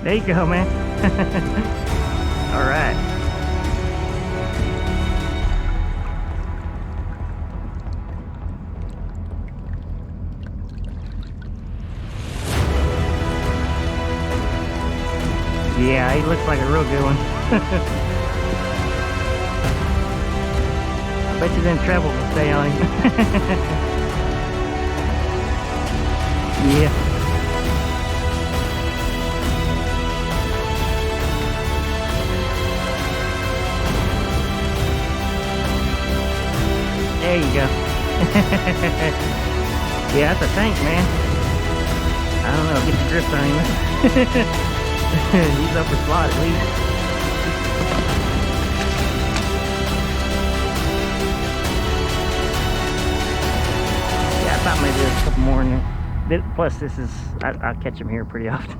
There you go, man. All right. Yeah, he looks like a real good one. I bet you them treble will stay on him. Yeah. There you go. Yeah, that's a tank, man. I don't know, get the grip on him. He's upper slot at least. Yeah, I thought maybe there's a couple more in there. Plus, this is, I catch him here pretty often.